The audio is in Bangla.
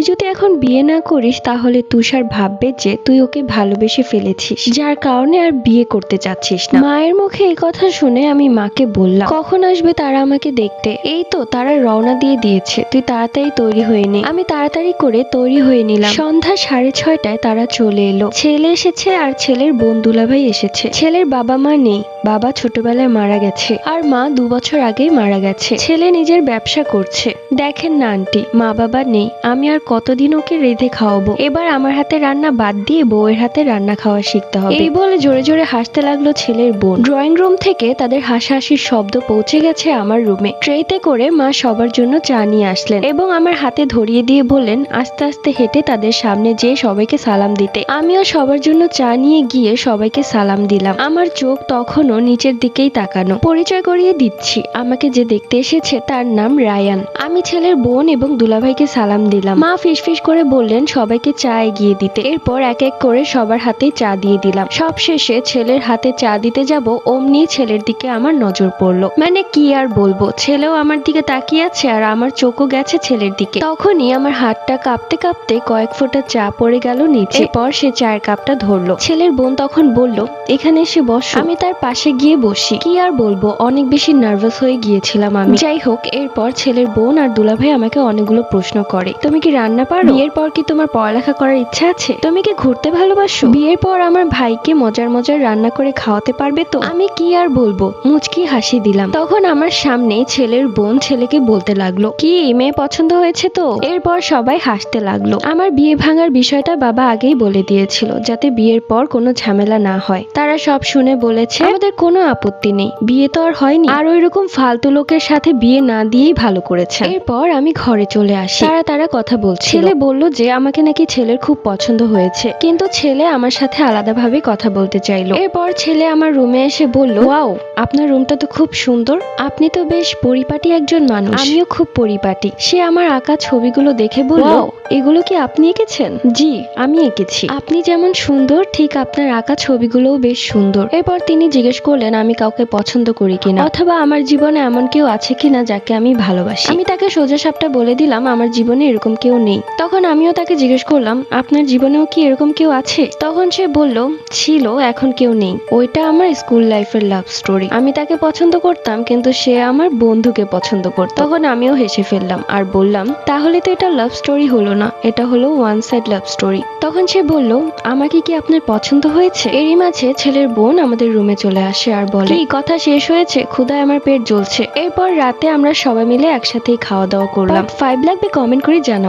যদি এখন বিয়ে না করিস তাহলে তুষার ভাববে যে তুই ওকে ভালোবেসে ফেলেছিস, যার কারণে আর বিয়ে করতে চাচ্ছিস না। মায়ের মুখে এই কথা শুনে আমি মাকে বললাম, কখন আসবে তারা আমাকে দেখতে? এই তো তারা রওনা দিয়ে দিয়েছে, তুই তাড়াতাড়ি তৈরি হয়ে নে। আমি তাড়াতাড়ি করে তৈরি হয়ে নিলাম। সন্ধ্যা 6:30টায় তারা চলে এলো। ছেলে এসেছে আর ছেলের বোন দুলাভাই এসেছে। ছেলের বাবা মা নেই, বাবা ছোটবেলায় মারা গেছে আর মা 2 বছর আগেই মারা গেছে। ছেলে নিজের ব্যবসা করছে। দেখেন না আন্টি, মা বাবা নেই, আমি আর কতদিন ওকে রেঁধে খাওয়াবো? এবার আমার হাতে রান্না বাদ দিয়ে বউয়ের হাতে রান্না খাওয়া শিখতে হবে। এই বলে জোরে জোরে হাসতে লাগলো ছেলের বোন। ড্রয়িং রুম থেকে তাদের হাসাহাসির শব্দ পৌঁছে গেছে আমার রুমে। ট্রেতে করে মা সবার জন্য চা নিয়ে আসলেন এবং আমার হাতে ধরিয়ে দিয়ে বললেন আস্তে আস্তে হেঁটে তাদের সামনে যেয়ে সবাইকে সালাম দিতে। আমিও সবার জন্য চা নিয়ে গিয়ে সবাইকে সালাম দিলাম। আমার চোখ তখনও নিচের দিকেই তাকানো। পরিচয় করিয়ে দিচ্ছি, আমাকে যে দেখতে এসেছে তার নাম রায়ান। আমি ছেলের বোন এবং দুলাভাইকে সালাম দিলাম। মা ফিসফিস করে বললেন সবাইকে চা এগিয়ে দিতে। এরপর এক এক করে সবার হাতে চা দিয়ে দিলাম। সব শেষে ছেলের হাতে চা দিতে যাব, অমনি ছেলের দিকে আমার নজর পড়লো। মানে কি আর বলবো, ছেলেও আমার দিকে তাকিয়ে আছে আর আমার চোখও গেছে ছেলের দিকে। তখনই আমার হাতটা কাঁপতে কাঁপতে কয়েক ফোঁটা চা পড়ে গেল নিচে। এরপর সে চায়ের কাপটা ধরলো। ছেলের বোন তখন বলল এখানে এসে বসো। আমি তার পাশে গিয়ে বসি। কি আর বলবো, অনেক বেশি নার্ভাস হয়ে গিয়েছিলাম আমি। যাই হোক, এরপর ছেলের বোন আর দুলাভাই আমাকে অনেকগুলো প্রশ্ন করে। তুমি কি রান্না পারো? বিয়ের পর কি তোমার পড়ালেখা করার ইচ্ছা আছে? তুমি কি ঘুরতে ভালোবাসো? বিয়ের পর আমার ভাইকে মজার মজার রান্না করে খাওয়াতে পারবে তো? আমি কি আর বলবো, মুচকি হাসি দিলাম। তখন আমার সামনে ছেলের বোন ছেলেকে বলতে লাগলো, কি মেয়ে পছন্দ হয়েছে তো? এরপর সবাই হাসতে লাগলো। আমার বিয়ে ভাঙার বিষয়টা বাবা আগেই বলে দিয়েছিল, যাতে বিয়ের পর কোনো ঝামেলা না হয়। তারা সব শুনে বলেছে আমাদের কোনো আপত্তি নেই, বিয়ে তো আর হয়নি, আর ওইরকম ফালতু লোকের সাথে বিয়ে না দিয়েই ভালো করেছে। এরপর আমি ঘরে চলে আসি। তারা কথা বলছে। ছেলে বলল যে আমাকে নাকি ছেলের খুব পছন্দ হয়েছে, কিন্তু ছেলে আমার সাথে আলাদাভাবে কথা বলতে চাইলো। এরপর ছেলে আমার রুমে এসে বলল, ওয়াও, আপনার রুমটা তো খুব সুন্দর, আপনি তো বেশ পরিপাটি একজন মানুষ। আমিও খুব পরিপাটি। সে আমার আঁকা ছবিগুলো দেখে বলল, এগুলো কি আপনি এঁকেছেন? জি, আমি এঁকেছি। আপনি যেমন সুন্দর, ঠিক আপনার আঁকা ছবিগুলোও বেশ সুন্দর। এরপর তিনি জিজ্ঞেস করলেন আমি কাউকে পছন্দ করি কিনা, অথবা আমার জীবনে এমন কেউ আছে কিনা যাকে আমি ভালোবাসি। আমি তাকে সোজা সাপটা বলে দিলাম আমার জীবনে এরকম কেউ নেই। তখন আমিও তাকে জিজ্ঞেস করলাম আপনার জীবনেও কি এরকম কেউ আছে? তখন সে বলল ছিল, এখন কেউ নেই। ওইটা আমার স্কুল লাইফের লাভ স্টোরি। আমি তাকে পছন্দ করতাম, কিন্তু সে আমার বন্ধুকে পছন্দ করত। তখন আমিও হেসে ফেললাম আর বললাম তাহলে তো এটা লাভ স্টোরি হলো না, এটা হলো ওয়ান সাইড লাভ স্টোরি। তখন সে বলল আমাকে কি আপনার পছন্দ হয়েছে? এরই মাঝে ছেলের বোন আমাদের রুমে চলে আসে আর বলে, কি কথা শেষ হয়েছে? ক্ষুধায় আমার পেট জ্বলছে। এরপর রাতে আমরা সবাই মিলে একসাথেই খাওয়া দাওয়া করলাম। 5 লাগবে কমেন্ট করে জানাও।